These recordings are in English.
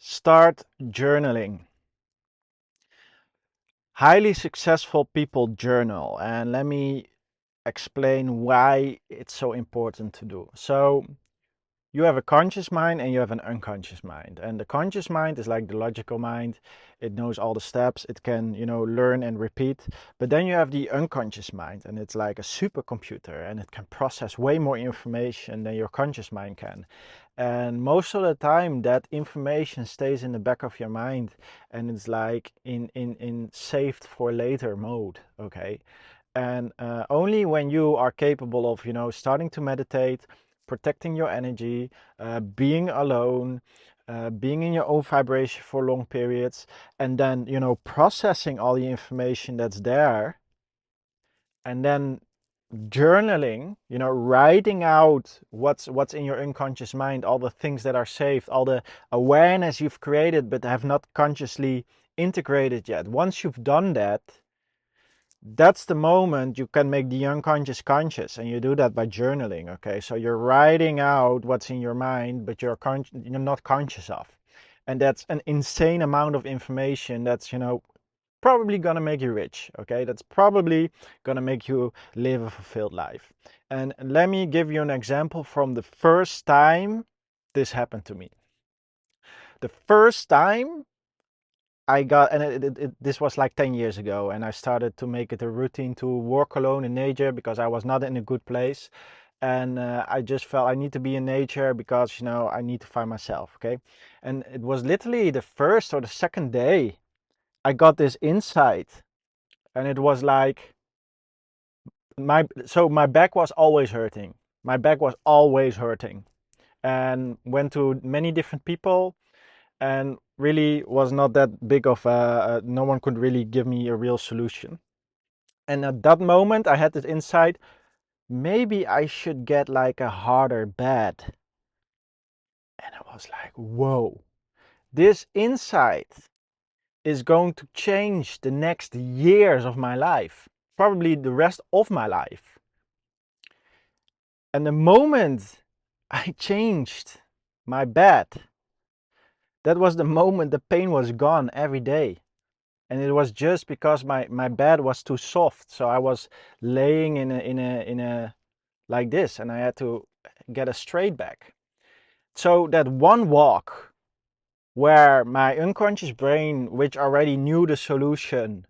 Start journaling. Highly successful people journal, and let me explain why it's so important to do. So, you have a conscious mind and you have an unconscious mind. And the conscious mind is like the logical mind. It knows all the steps. It can, learn and repeat. But then you have the unconscious mind, and it's like a supercomputer, and it can process way more information than your conscious mind can. And most of the time, that information stays in the back of your mind, and it's like in saved for later mode. Okay. And only when you are capable of, starting to meditate, protecting your energy, being alone, being in your own vibration for long periods, and then, processing all the information that's there, and then journaling, writing out what's in your unconscious mind, all the things that are saved, all the awareness you've created but have not consciously integrated yet. Once you've done that, that's the moment you can make the unconscious conscious, and you do that by journaling. Okay, so you're writing out what's in your mind but you're not conscious of, and that's an insane amount of information that's probably gonna make you rich. Okay, that's probably gonna make you live a fulfilled life. And let me give you an example from the first time this happened to me. The first time I got, and this was like 10 years ago, and I started to make it a routine to walk alone in nature because I was not in a good place. And I just felt I need to be in nature because, I need to find myself. Okay. And it was literally the first or the second day I got this insight. And it was like, my back was always hurting. My back was always hurting. And went to many different people, and really was not that big of no one could really give me a real solution. And at that moment I had this insight, maybe I should get like a harder bed. And I was like, whoa, this insight is going to change the next years of my life, probably the rest of my life. And the moment I changed my bed, that was the moment the pain was gone every day. And it was just because my bed was too soft. So I was laying in a like this, and I had to get a straight back. So that one walk where my unconscious brain, which already knew the solution,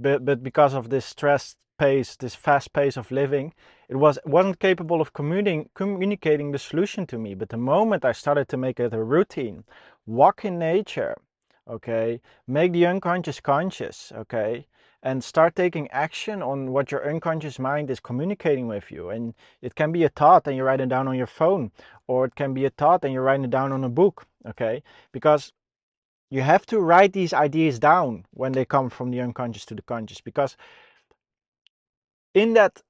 but because of this stress pace, this fast pace of living, wasn't capable of communicating the solution to me. But the moment I started to make it a routine, walk in nature, okay, make the unconscious conscious, okay, and start taking action on what your unconscious mind is communicating with you. And it can be a thought and you write it down on your phone, or it can be a thought and you write it down on a book, okay, because you have to write these ideas down when they come from the unconscious to the conscious, because in that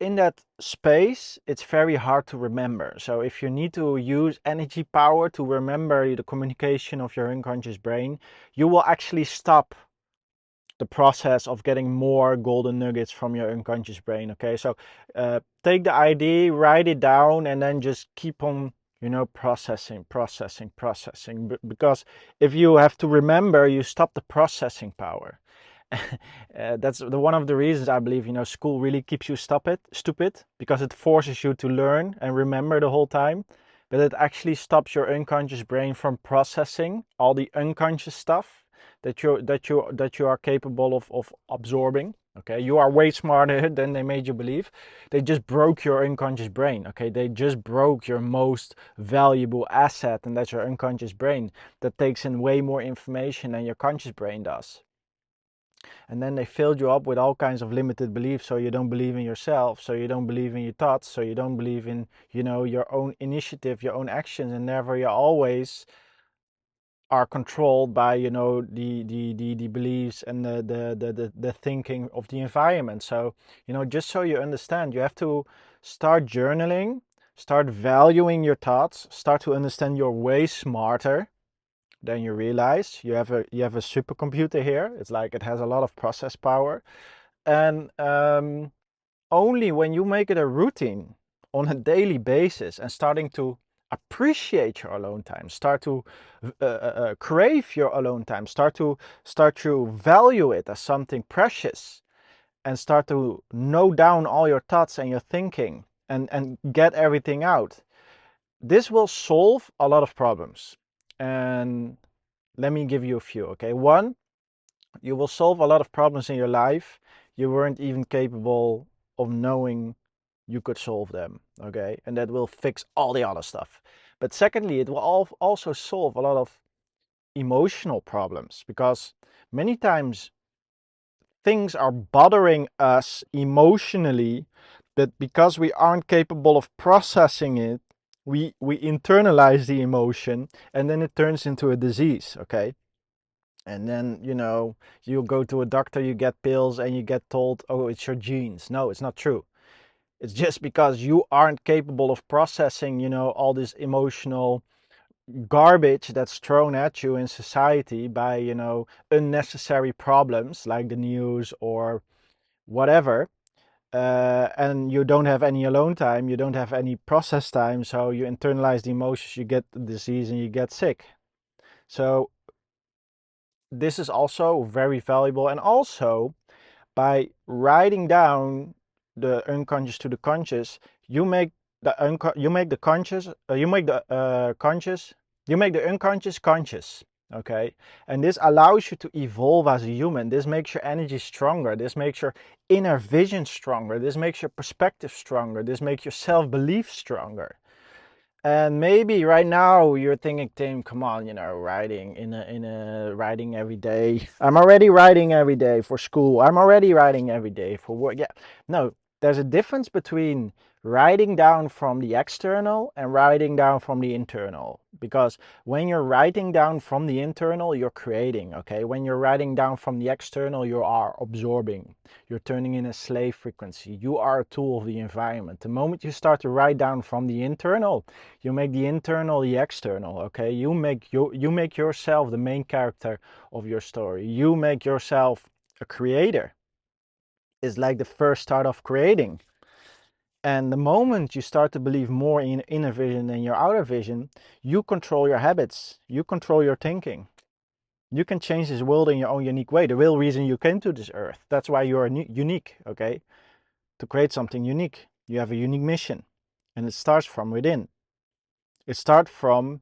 space it's very hard to remember. So if you need to use energy power to remember the communication of your unconscious brain, you will actually stop the process of getting more golden nuggets from your unconscious brain. Okay, so take the idea, write it down, and then just keep on processing, because if you have to remember, you stop the processing power. That's one of the reasons I believe school really keeps you stupid, because it forces you to learn and remember the whole time, but it actually stops your unconscious brain from processing all the unconscious stuff that you are capable of absorbing. Okay, you are way smarter than they made you believe. They just broke your unconscious brain. Okay, they just broke your most valuable asset, and that's your unconscious brain, that takes in way more information than your conscious brain does. And then they filled you up with all kinds of limited beliefs, so you don't believe in yourself, so you don't believe in your thoughts, so you don't believe in your own initiative, your own actions, and therefore you always are controlled by the beliefs and the thinking of the environment. So just so you understand, you have to start journaling, start valuing your thoughts, start to understand you're way smarter than you realize. You have a supercomputer here. It's like it has a lot of process power. And only when you make it a routine on a daily basis and starting to appreciate your alone time, start to crave your alone time, start to value it as something precious, and start to note down all your thoughts and your thinking, and get everything out. This will solve a lot of problems. And let me give you a few, okay? One, you will solve a lot of problems in your life you weren't even capable of knowing you could solve them, okay? And that will fix all the other stuff. But secondly, it will also solve a lot of emotional problems, because many times things are bothering us emotionally, but because we aren't capable of processing it, we internalize the emotion, and then it turns into a disease, okay? And then, you go to a doctor, you get pills, and you get told, oh, it's your genes. No, it's not true. It's just because you aren't capable of processing, all this emotional garbage that's thrown at you in society by, unnecessary problems like the news or whatever. And you don't have any alone time, you don't have any process time, so you internalize the emotions, you get the disease, and you get sick. So this is also very valuable. And also, by writing down the unconscious to the conscious, you make you make the conscious you make the conscious you make the unconscious conscious, okay? And this allows you to evolve as a human. This makes your energy stronger, this makes your inner vision stronger, this makes your perspective stronger, this makes your self-belief stronger. And maybe right now you're thinking, Tim, come on, writing writing every day. I'm already writing every day for school. I'm already writing every day for work. Yeah. No, there's a difference between writing down from the external and writing down from the internal. Because when you're writing down from the internal, you're creating, okay? When you're writing down from the external, you are absorbing. You're turning in a slave frequency. You are a tool of the environment. The moment you start to write down from the internal, you make the internal the external, okay? You make yourself the main character of your story. You make yourself a creator. It's like the first start of creating. And the moment you start to believe more in inner vision than your outer vision, you control your habits. You control your thinking. You can change this world in your own unique way. The real reason you came to this earth. That's why you are unique, okay? To create something unique. You have a unique mission. And it starts from within. It starts from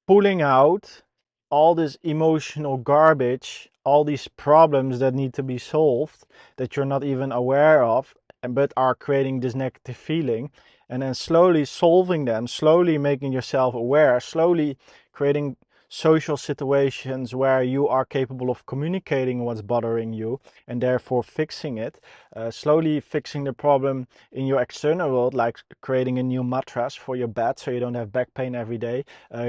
pulling out all this emotional garbage, all these problems that need to be solved that you're not even aware of, but are creating this negative feeling, and then slowly solving them, slowly making yourself aware, slowly creating social situations where you are capable of communicating what's bothering you and therefore fixing it, slowly fixing the problem in your external world, like creating a new mattress for your bed so you don't have back pain every day,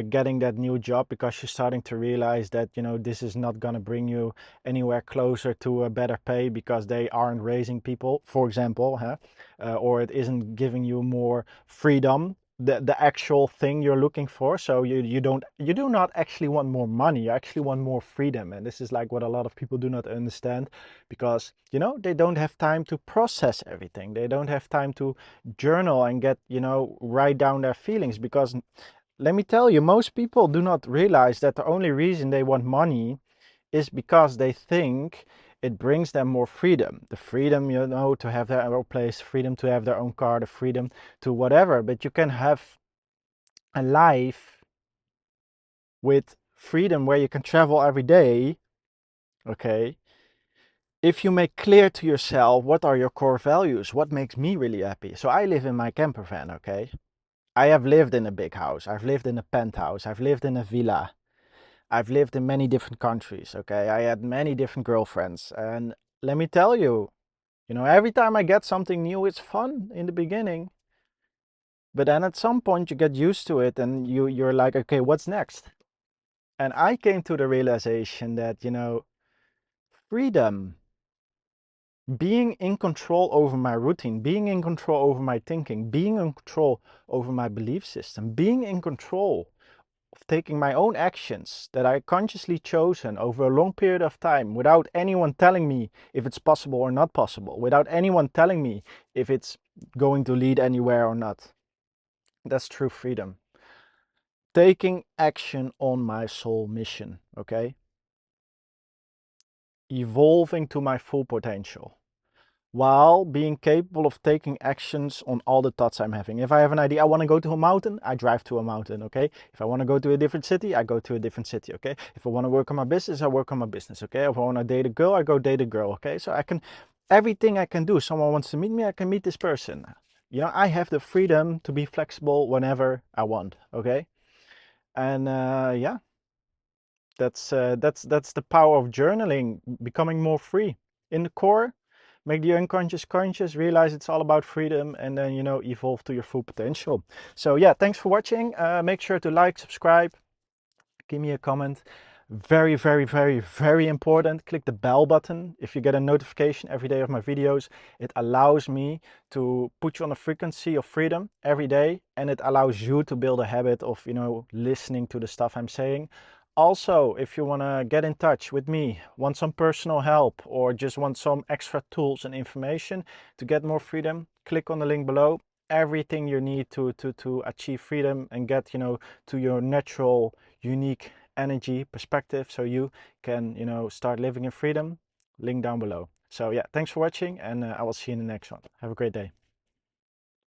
getting that new job because you're starting to realize that this is not going to bring you anywhere closer to a better pay because they aren't raising people, for example, huh? Or it isn't giving you more freedom, the actual thing you're looking for. So you do not actually want more money, you actually want more freedom. And this is like what a lot of people do not understand, because they don't have time to process everything, they don't have time to journal and get write down their feelings. Because let me tell you, most people do not realize that the only reason they want money is because they think it brings them more freedom. The freedom, to have their own place, freedom to have their own car, the freedom to whatever. But you can have a life with freedom where you can travel every day, okay? If you make clear to yourself what are your core values, what makes me really happy. So I live in my camper van, okay? I have lived in a big house, I've lived in a penthouse, I've lived in a villa, I've lived in many different countries, okay? I had many different girlfriends. And let me tell you, every time I get something new, it's fun in the beginning. But then at some point you get used to it and you're like, okay, what's next? And I came to the realization that, freedom, being in control over my routine, being in control over my thinking, being in control over my belief system, being in control of taking my own actions that I consciously chosen over a long period of time without anyone telling me if it's possible or not possible, without anyone telling me if it's going to lead anywhere or not. That's true freedom. taking action on my soul mission, okay? Evolving to my full potential while being capable of taking actions on all the thoughts I'm having. If I have an idea, I want to go to a mountain, I drive to a mountain, okay? If I want to go to a different city, I go to a different city, okay? If I want to work on my business, I work on my business, okay? If I want to date a girl, I go date a girl, okay? So I can, everything I can do. Someone wants to meet me, I can meet this person. You know, I have the freedom to be flexible whenever I want, okay? And yeah, that's the power of journaling, becoming more free. In the core, make the unconscious conscious, realize it's all about freedom, and then, you know, evolve to your full potential. So yeah, thanks for watching. Make sure to like, subscribe, give me a comment. Very, very, very, very important. Click the bell button if you get a notification every day of my videos. It allows me to put you on a frequency of freedom every day, and it allows you to build a habit of, you know, listening to the stuff I'm saying. Also, if you want to get in touch with me, want some personal help, or just want some extra tools and information to get more freedom, click on the link below. Everything you need to achieve freedom and get, you know, to your natural, unique energy perspective, so you can, you know, start living in freedom, link down below. So yeah, thanks for watching, and I will see you in the next one. Have a great day.